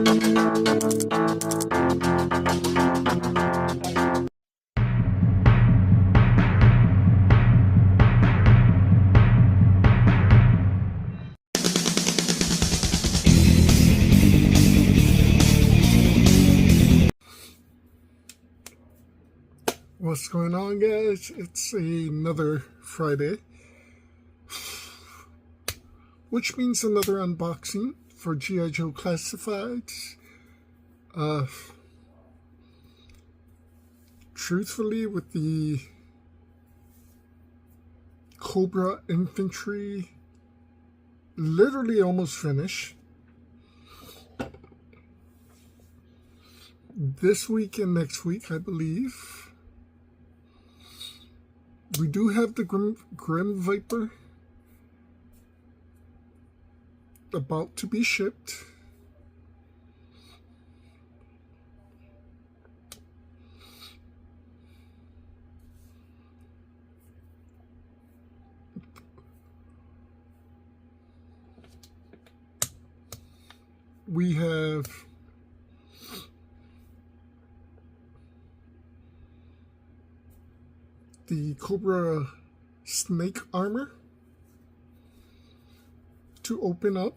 What's going on, guys? It's another Friday, which means another unboxing for G.I. Joe Classifieds. Truthfully, with the Cobra Infantry literally almost finished, this week and next week, I believe, we do have the Grim Viper about to be shipped. We have the Cobra Snake Armor to open up.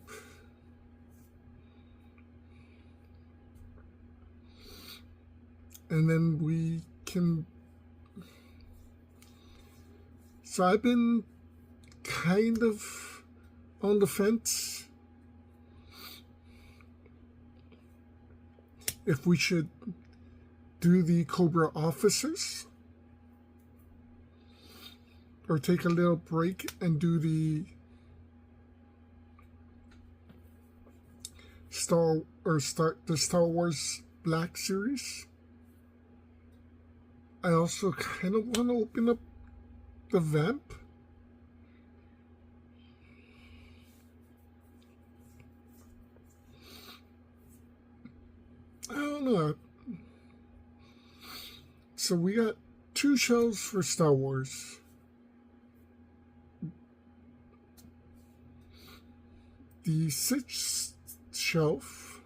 And then we can... So I've been kind of on the fence if we should do the Cobra officers or take a little break and do the start the Star Wars Black series. I also kind of want to open up the Vamp. I don't know. So we got 2 shelves for Star Wars. The 6th shelf,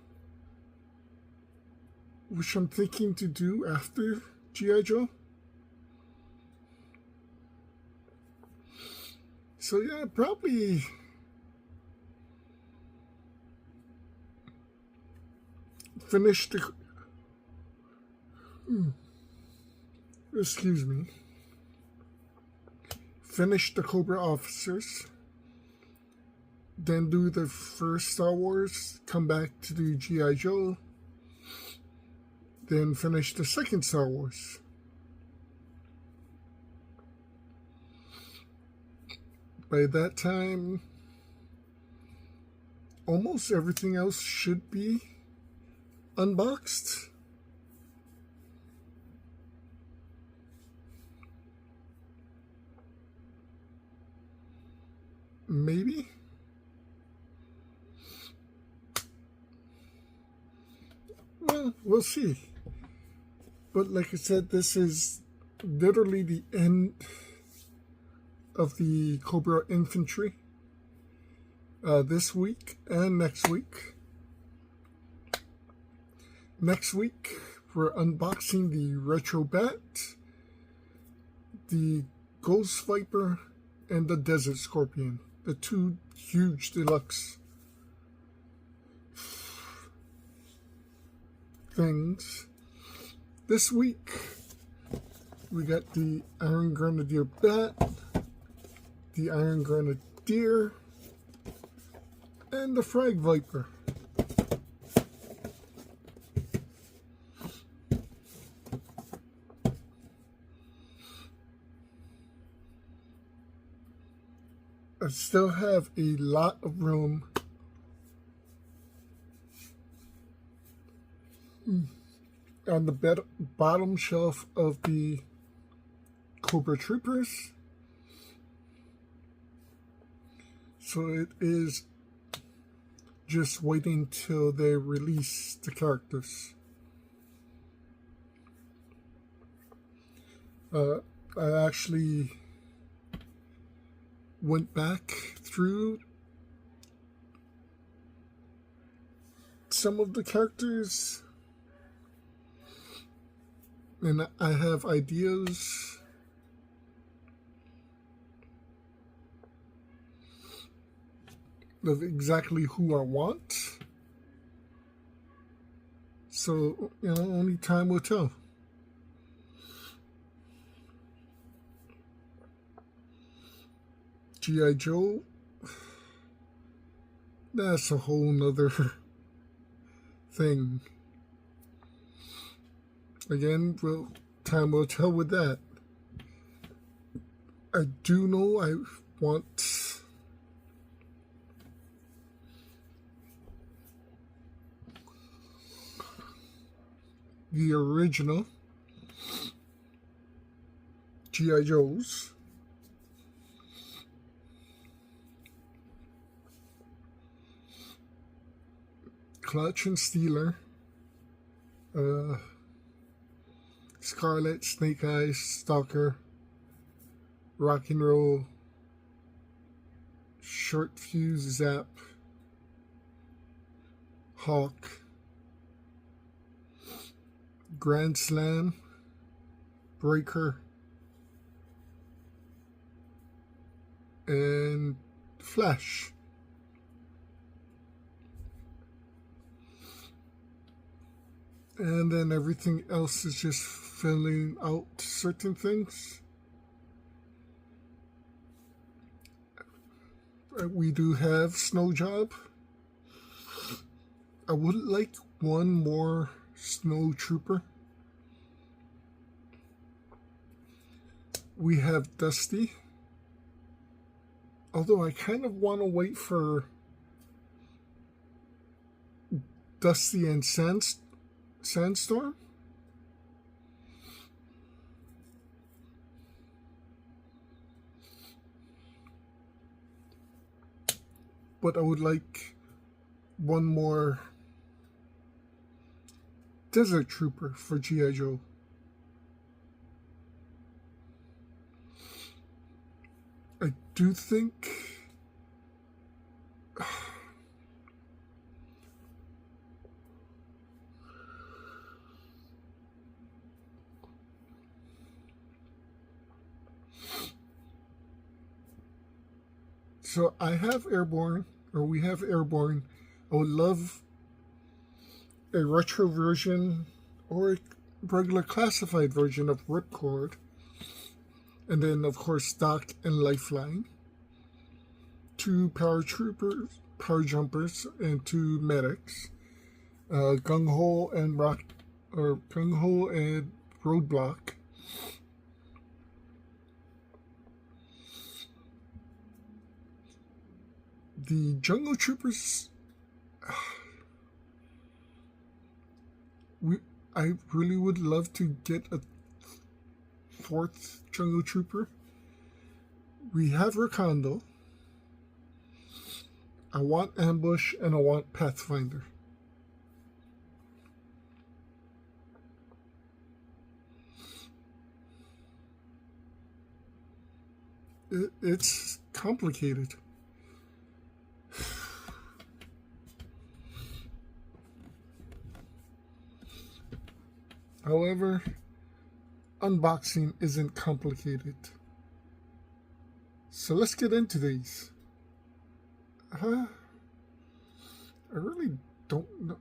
which I'm thinking to do after G.I. Joe. So yeah, probably finish the... Excuse me. Finish the Cobra officers. Then do the first Star Wars, come back to do G.I. Joe, then finish the second Star Wars. By that time, almost everything else should be unboxed. Maybe. Well, we'll see. But like I said, this is literally the end of the Cobra Infantry this week and next week. Next week, we're unboxing the Retro Bat, the Ghost Viper, and the Desert Scorpion. The 2 huge deluxe things. This week, we got the Iron Grenadier Bat, the Iron Grenadier, and the Frag Viper. I still have a lot of room on the bottom shelf of the Cobra Troopers. So it is just waiting till they release the characters. I actually went back through some of the characters, and I have ideas of exactly who I want. So, only time will tell. G.I. Joe, that's a whole nother thing. Again, well, time will tell with that. I do know I want the original G.I. Joes. Clutch and Steeler. Scarlet, Snake Eyes, Stalker, Rock and Roll, Short Fuse, Zap, Hawk, Grand Slam, Breaker, and Flash. And then everything else is just filling out certain things. We do have Snow Job. I would like one more Snow Trooper. We have Dusty. Although I kind of want to wait for Dusty and Sandstorm. But I would like one more Desert Trooper for G.I. Joe. I do think so I have Airborne, or we have Airborne. I would love a retro version or a regular classified version of Ripcord. And then, of course, Stock and Lifeline. 2 paratroopers, power jumpers, and 2 medics. Gung Ho and Roadblock. The Jungle Troopers, I really would love to get a 4th Jungle Trooper. We have Recondo. I want Ambush and I want Pathfinder. It's complicated. However, unboxing isn't complicated. So let's get into these. I really don't know.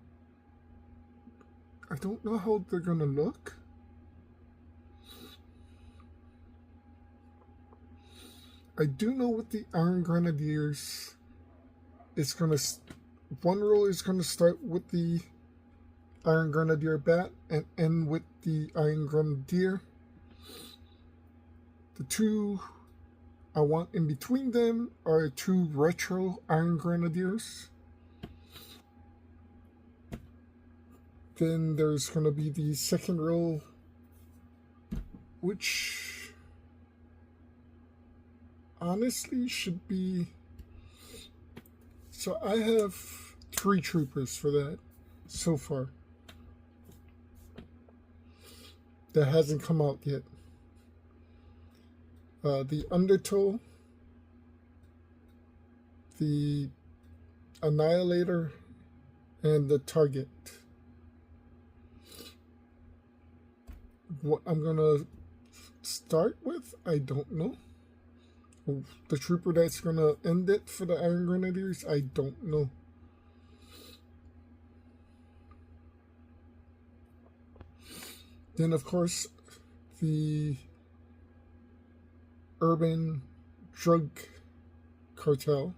I don't know how they're gonna look. I do know with the Iron Grenadiers, it's gonna, one row is gonna start with the Iron Grenadier bat and end with the Iron Grenadier. The 2 I want in between them are 2 retro Iron Grenadiers. Then there's going to be the second row, which honestly should be... So I have 3 troopers for that so far. That hasn't come out yet. The Undertow, the Annihilator, and the target. What I'm gonna start with, I don't know. The trooper that's gonna end it for the Iron Grenadiers, I don't know. Then of course the urban drug cartel,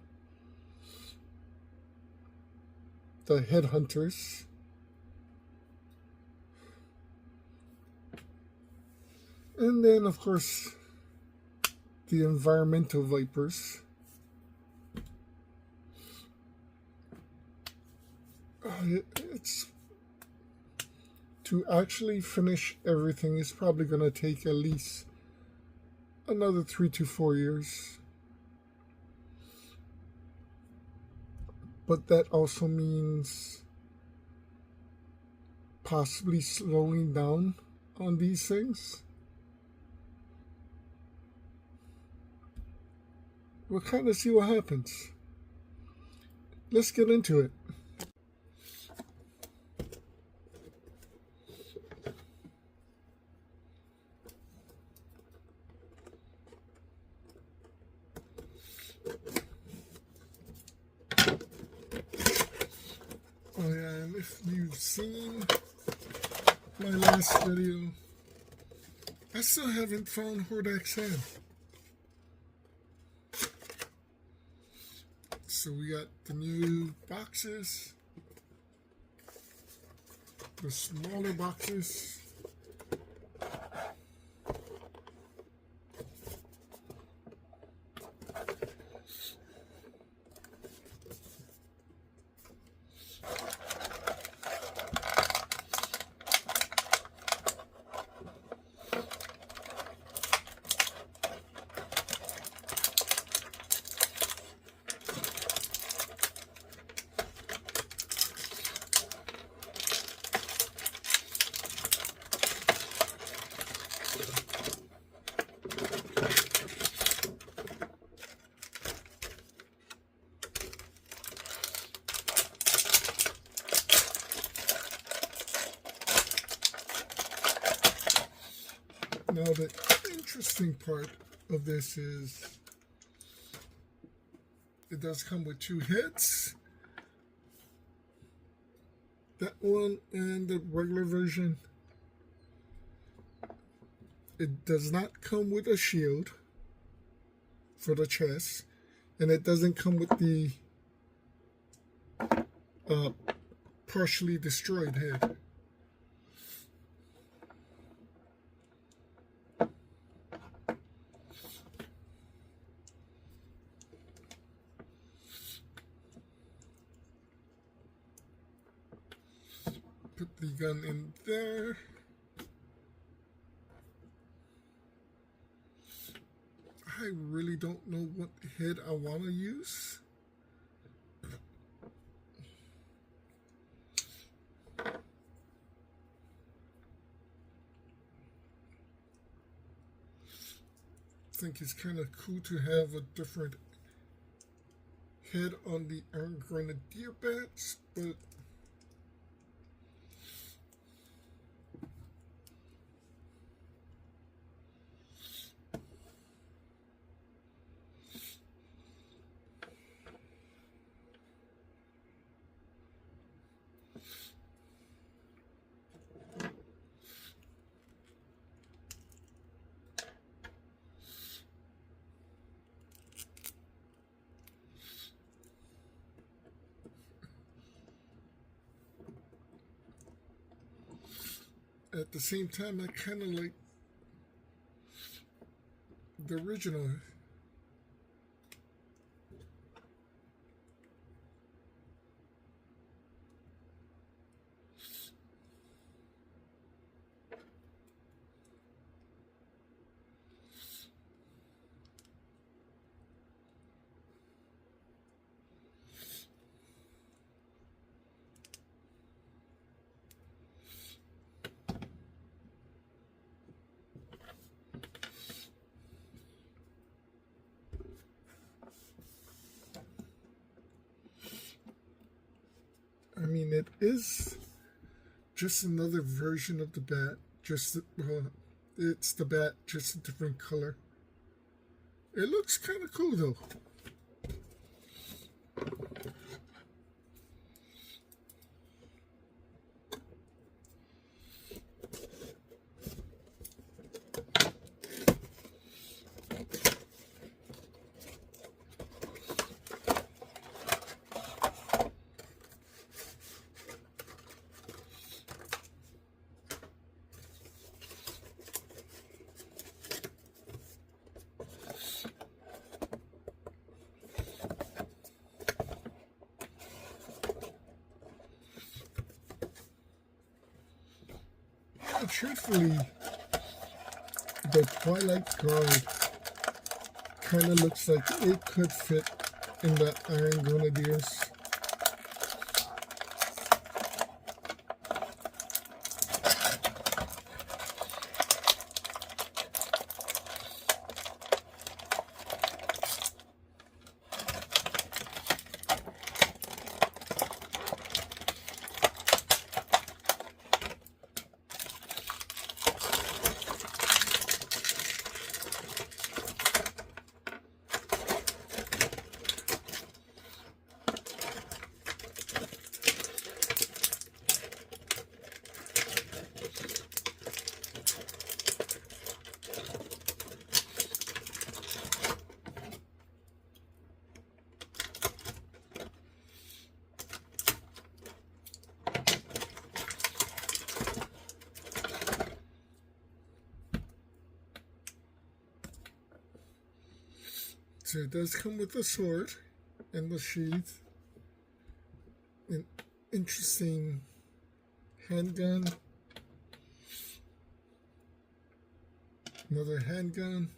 the headhunters, and then of course the environmental vipers. It's to actually finish everything is probably going to take at least another 3 to 4 years. But that also means possibly slowing down on these things. We'll kind of see what happens. Let's get into it. Oh yeah, and if you've seen my last video, I still haven't found Hordak's head. So we got the new boxes, the smaller boxes. Now the interesting part of this is it does come with 2 heads. That one and the regular version. It does not come with a shield for the chest, and it doesn't come with the partially destroyed head. Put the gun in there. I really don't know what head I want to use. I think it's kind of cool to have a different head on the Iron Grenadier bats, but at the same time, I kind of like the original. and it is just another version of the bat. It's the bat, just a different color. It looks kind of cool though. Truthfully, the Twilight Guard kind of looks like it could fit in the Iron Grenadiers. So it does come with a sword and the sheath, an interesting handgun, another handgun,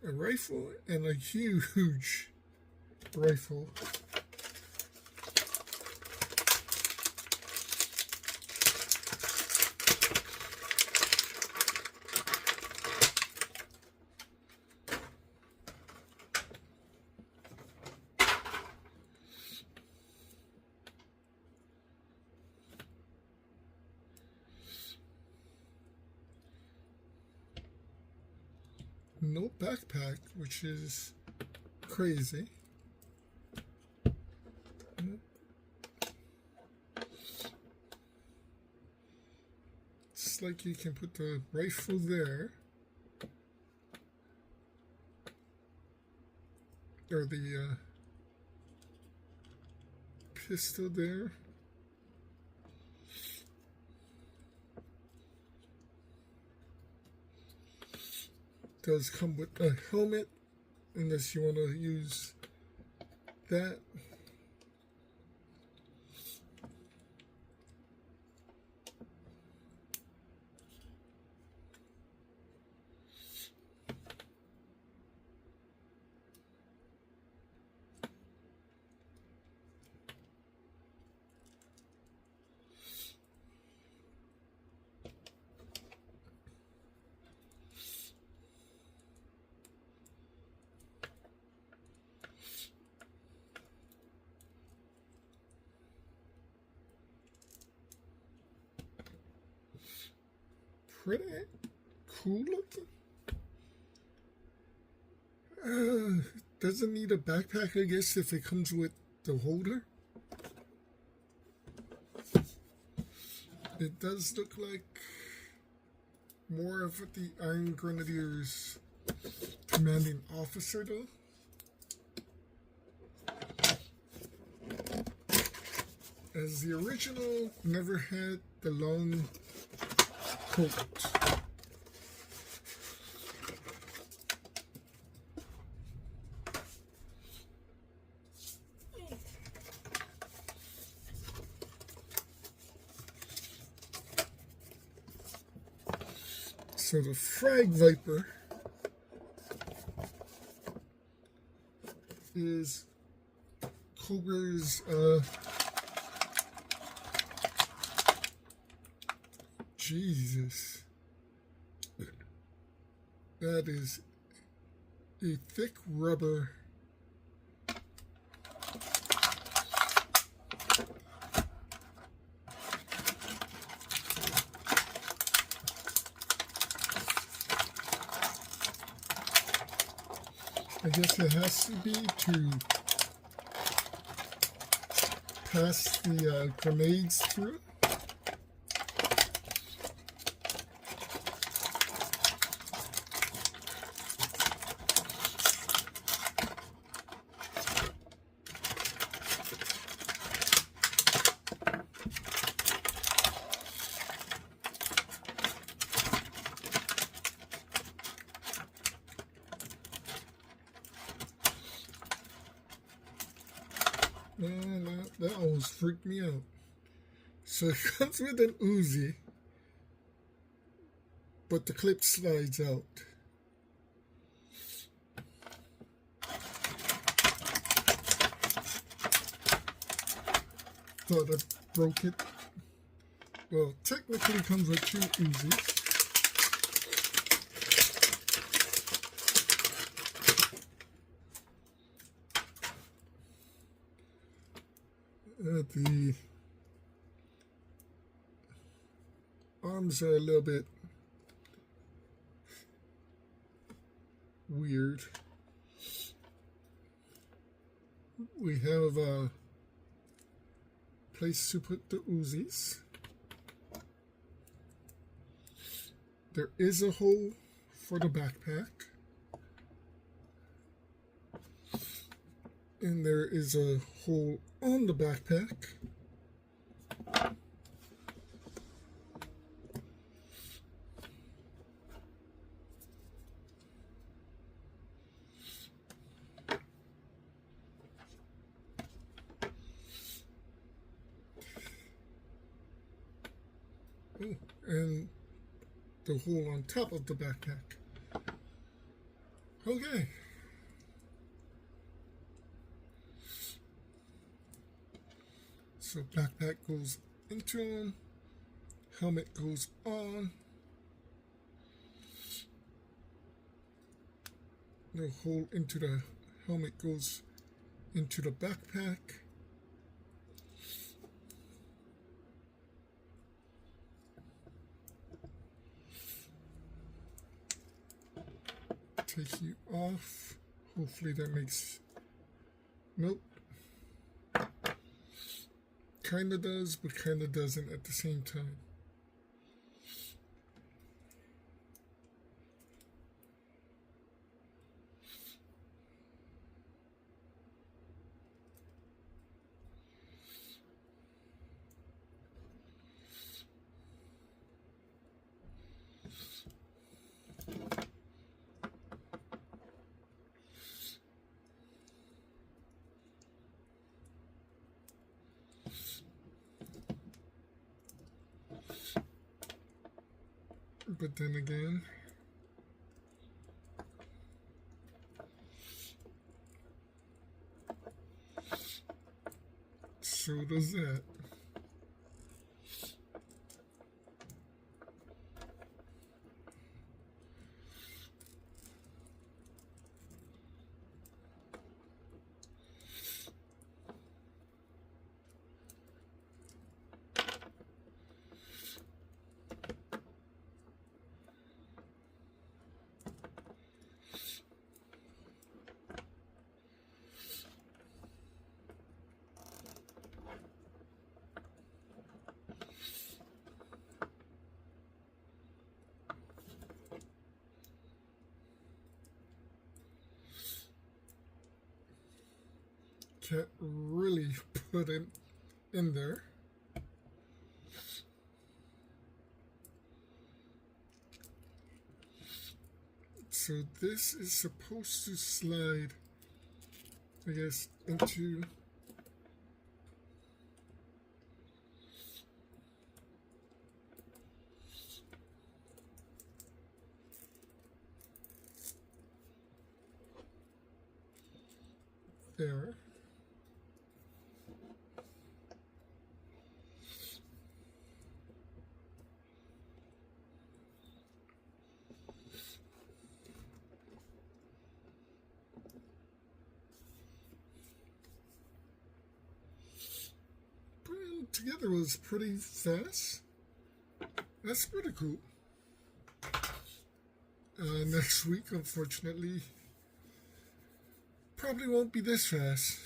a rifle, and a huge rifle. No backpack, which is crazy. It's like you can put the rifle there, or the pistol there. Does come with a helmet, unless you want to use that. Pretty cool looking. Doesn't need a backpack, I guess, if it comes with the holder. It does look like more of the Iron Grenadiers commanding officer, though. As the original never had the long coat. So the Frag Viper is Cobra's Jesus, that is a thick rubber guess it has to be to pass the grenades through. Man, that almost freaked me out. So it comes with an Uzi, but the clip slides out. Thought I broke it. Well, technically it comes with 2 Uzis. The arms are a little bit weird. We have a place to put the Uzis. There is a hole for the backpack. And there is a hole on the backpack. Oh, and the hole on top of the backpack. Okay. So backpack goes into him, helmet goes on, the hole into the helmet goes into the backpack. Take you off. Hopefully that makes, nope. Kinda does, but kinda doesn't at the same time. But then again, so does that. Can't really put it in there. So this is supposed to slide, I guess, into there. Together was pretty fast. That's pretty cool. Next week, unfortunately, probably won't be this fast.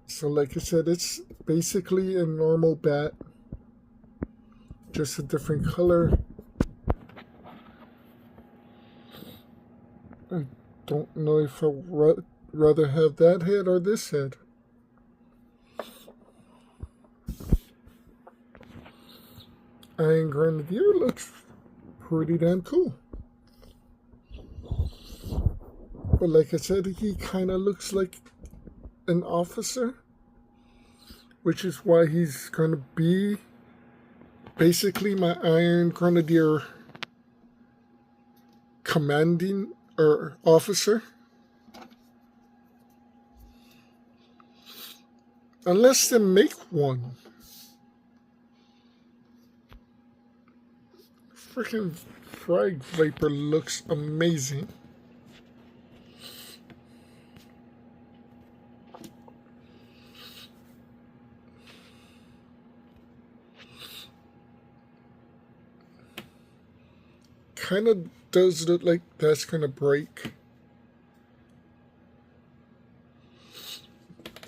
So like I said, it's basically a normal bat, just a different color. I don't know if I'd rather have that head or this head. Iron Grenadier looks pretty damn cool. But like I said, he kind of looks like an officer, which is why he's going to be basically my Iron Grenadier commanding or officer. Unless they make one. Freaking Frag Viper looks amazing. Kind of does look like that's gonna break.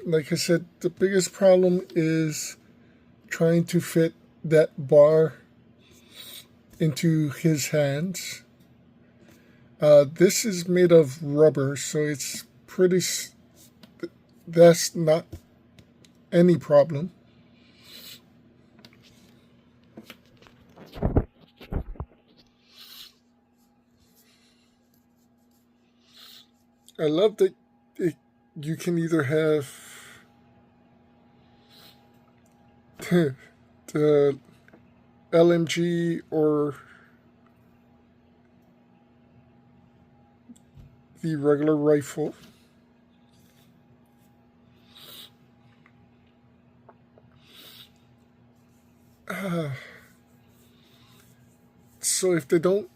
Like I said, the biggest problem is trying to fit that bar into his hands. This is made of rubber, so it's pretty, that's not any problem. I love that you can either have the LMG or the regular rifle. So if they don't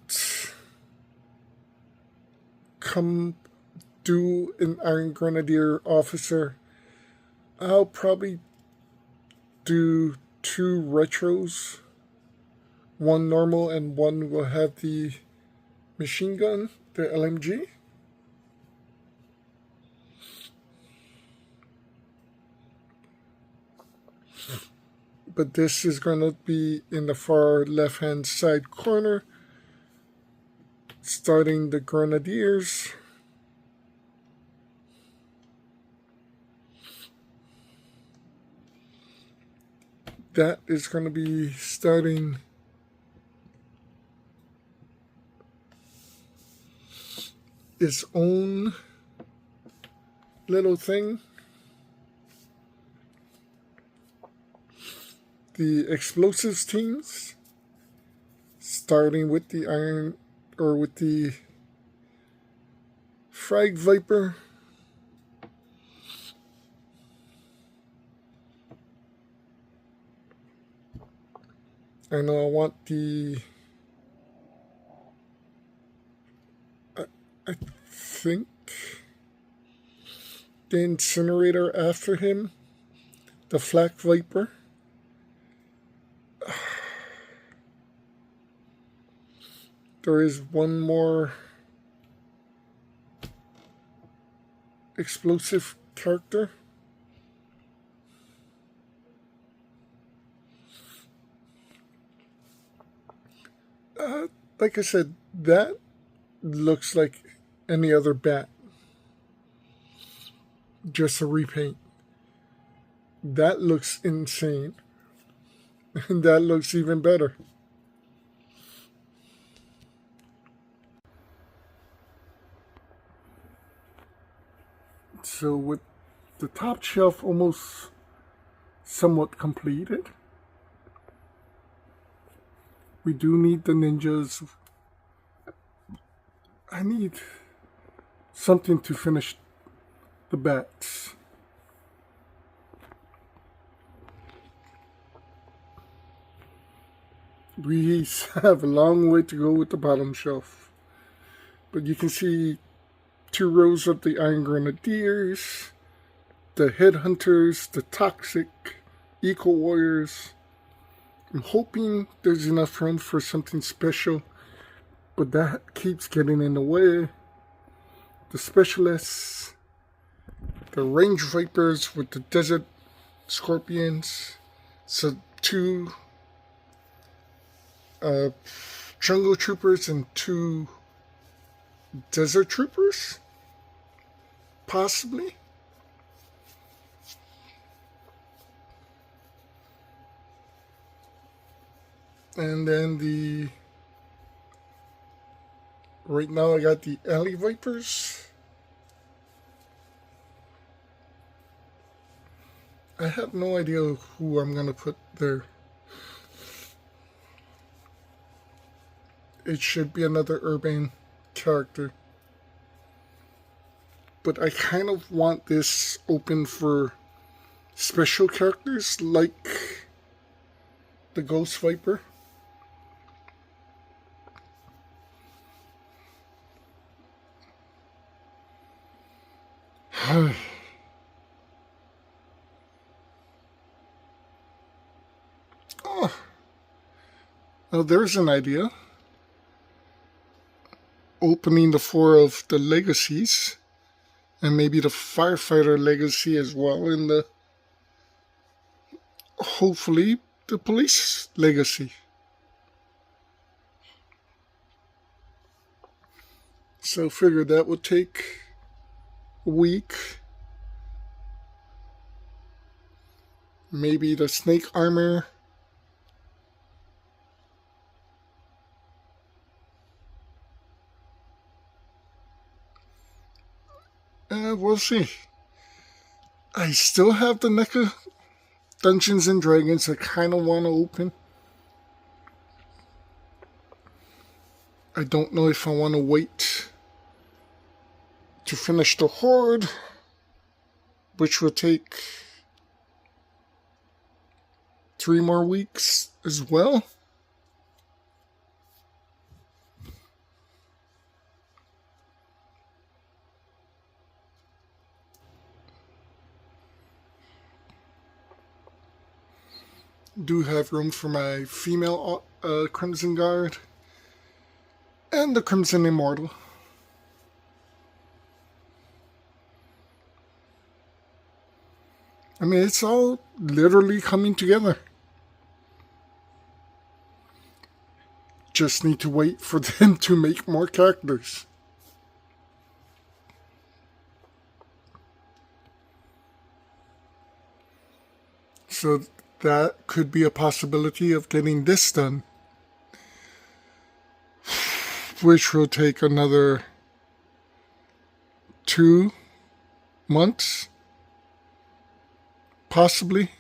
come do an Iron Grenadier officer, I'll probably do 2 retros. One normal and one will have the machine gun, the LMG. But this is going to be in the far left hand side corner, starting the Grenadiers. That is going to be starting its own little thing. The explosives teams, starting with the Iron, or with the Frag Viper. I know I want the, I think, the incinerator after him, the Flak Viper. There is one more explosive character. Like I said, that looks like any other bat, just a repaint. That looks insane. And that looks even better. So with the top shelf almost somewhat completed, we do need the ninjas. I need something to finish the bats. We have a long way to go with the bottom shelf. But you can see 2 rows of the Iron Grenadiers, the Headhunters, the Toxic, Eco Warriors, I'm hoping there's enough room for something special, but that keeps getting in the way. The specialists, the range vipers with the desert scorpions, so 2 jungle troopers and 2 desert troopers, possibly. And then right now I got the alley vipers. I have no idea who I'm gonna put there. It should be another urban character. But I kind of want this open for special characters like the Ghost Viper. Oh, now there's an idea. Opening the 4 of the legacies, and maybe the firefighter legacy as well, and hopefully the police legacy. So figure that would take a week. Maybe the snake armor. We'll see. I still have the NECA Dungeons and Dragons I kind of want to open. I don't know if I want to wait to finish the Horde, which will take 3 more weeks as well. Do have room for my female Crimson Guard and the Crimson Immortal. I mean, it's all literally coming together. Just need to wait for them to make more characters. So that could be a possibility of getting this done, which will take another 2 months, possibly.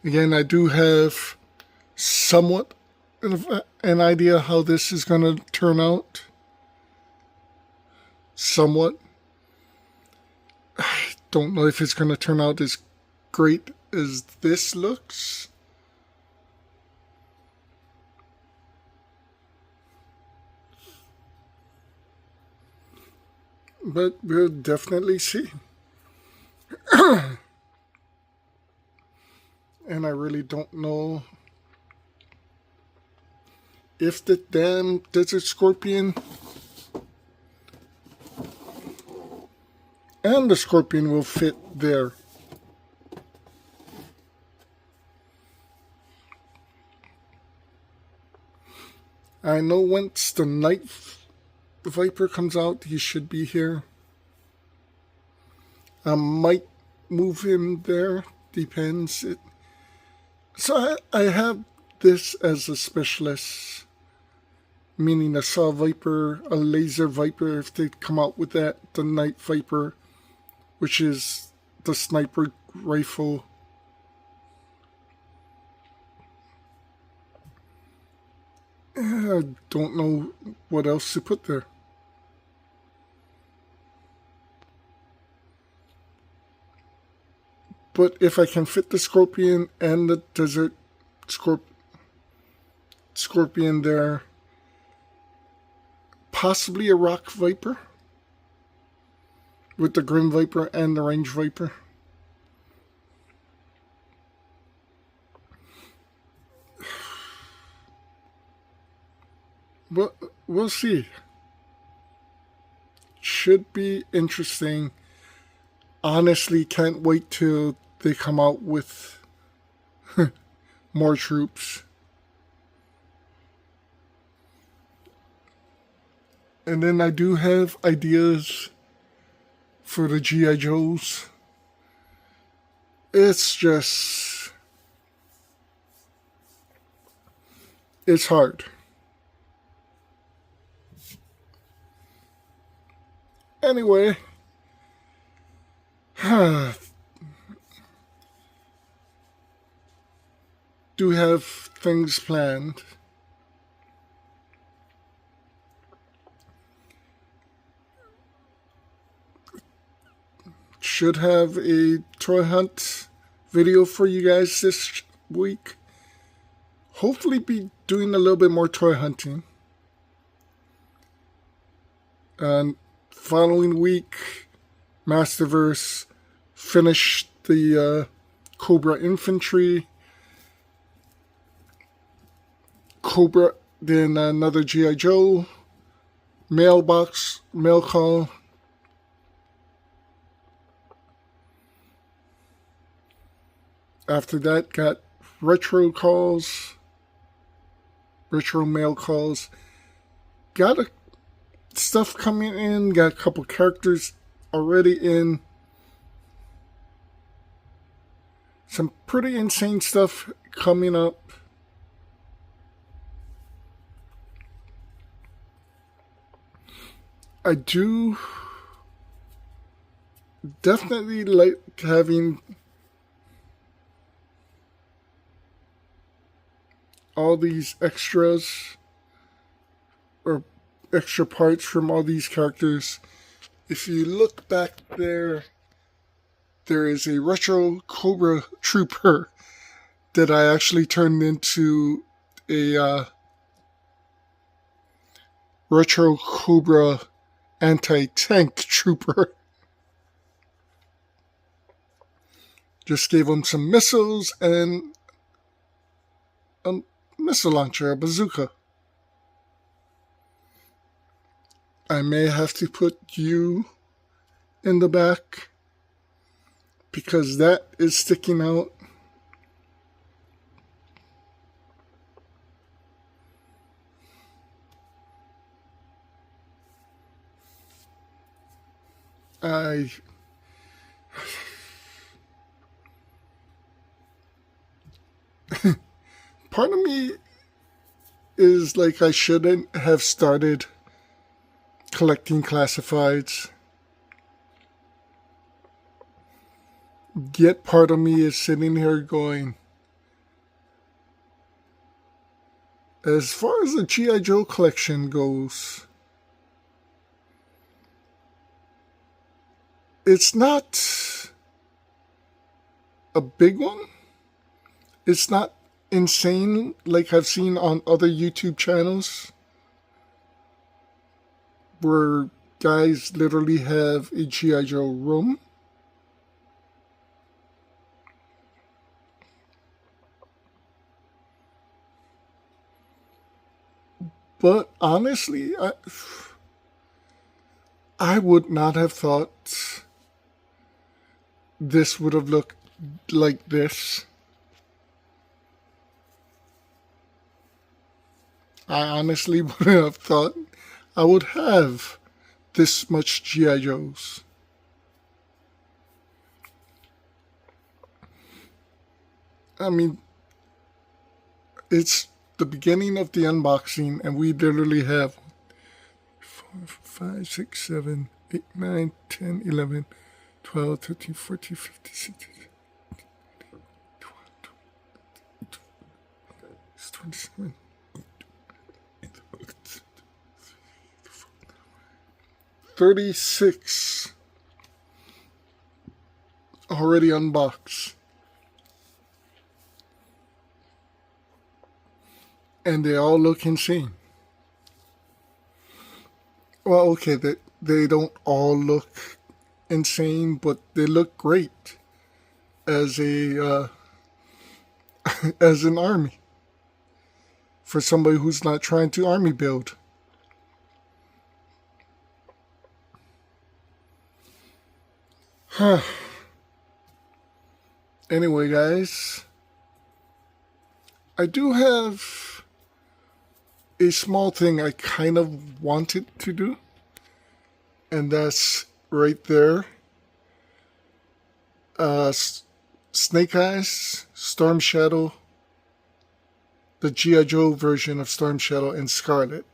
Again, I do have somewhat an idea how this is going to turn out. Somewhat. I don't know if it's going to turn out as great as this looks. But we'll definitely see. And I really don't know if the damn Desert Scorpion and the Scorpion will fit there. I know once the Night Viper comes out, he should be here. I might move him there, depends. So I have this as a specialist, meaning a Saw Viper, a Laser Viper, if they come out with that, the Night Viper, which is the sniper rifle. I don't know what else to put there. But if I can fit the Scorpion and the Desert Scorpion there, possibly a Rock Viper with the Grim Viper and the Range Viper. But we'll see. Should be interesting. Honestly, can't wait till they come out with more troops. And then I do have ideas for the G.I. Joes. It's just... it's hard. Anyway, do have things planned. Should have a toy hunt video for you guys this week. Hopefully be doing a little bit more toy hunting. And following week, Masterverse finished the Cobra Infantry. Cobra, then another G.I. Joe. Mail call. After that, got retro mail calls. Got stuff coming in. Got a couple characters already in. Some pretty insane stuff coming up. I do definitely like having all these extras or extra parts from all these characters. If you look back there, there is a retro Cobra Trooper that I actually turned into a retro Cobra anti-tank trooper. Just gave him some missiles and a missile launcher, a bazooka. I may have to put you in the back because that is sticking out. Part of me is like I shouldn't have started collecting classifieds. Yet part of me is sitting here going, as far as the G.I. Joe collection goes, it's not a big one. It's not insane like I've seen on other YouTube channels where guys literally have a G.I. Joe room. But honestly, I would not have thought this would have looked like this. I honestly wouldn't have thought I would have this much G.I. Joes. I mean, it's the beginning of the unboxing, and we literally have 4, 5, 6, 7, 8, 9, 10, 11, 12, 13, 14, 15, 16, 27, 36 already unboxed. And they all look insane. Well, okay, they don't all look insane, but they look great as a as an army for somebody who's not trying to army build. Anyway, guys, I do have a small thing I kind of wanted to do, and that's right there. Snake Eyes, Storm Shadow, the G.I. Joe version of Storm Shadow, and Scarlet.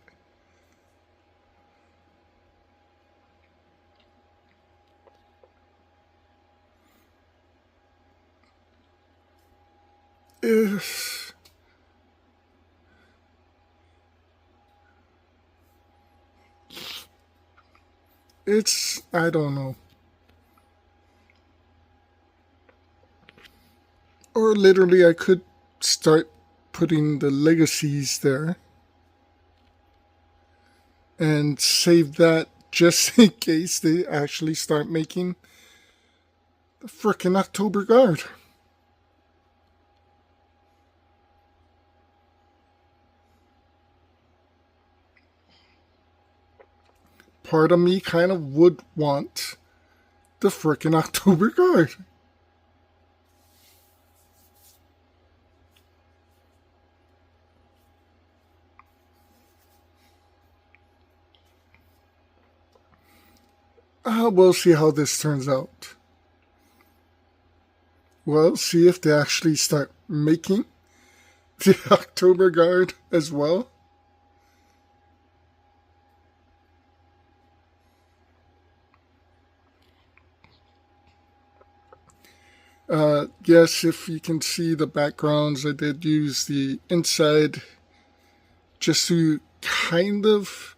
It's, I don't know. Or literally, I could start putting the legacies there and save that just in case they actually start making the frickin' October Guard. Part of me kind of would want the frickin' October Guard. We'll see how this turns out. We'll see if they actually start making the October Guard as well. Yes, if you can see the backgrounds, I did use the inside just to kind of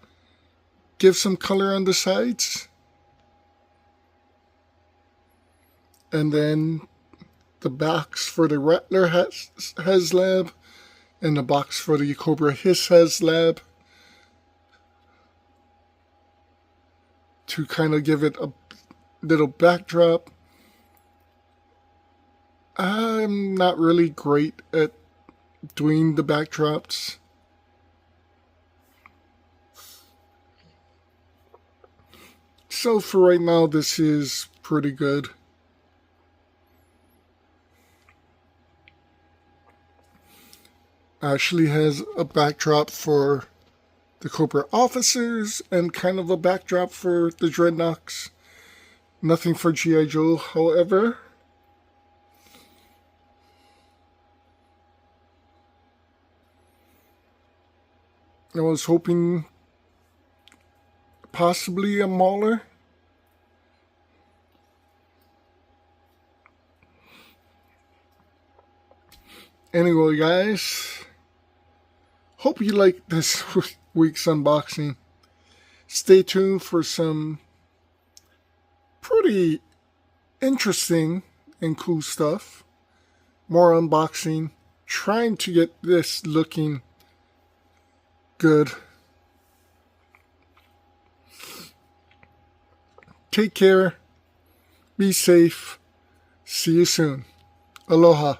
give some color on the sides. And then the box for the Rattler has lab, and the box for the Cobra Hiss has lab, to kind of give it a little backdrop. I'm not really great at doing the backdrops. So for right now, this is pretty good. Actually has a backdrop for the Cobra officers and kind of a backdrop for the Dreadnoks. Nothing for G.I. Joe, however. I was hoping possibly a Mauler. Anyway, guys, hope you liked this week's unboxing. Stay tuned for some pretty interesting and cool stuff. More unboxing. Trying to get this looking good. Take care. Be safe. See you soon. Aloha.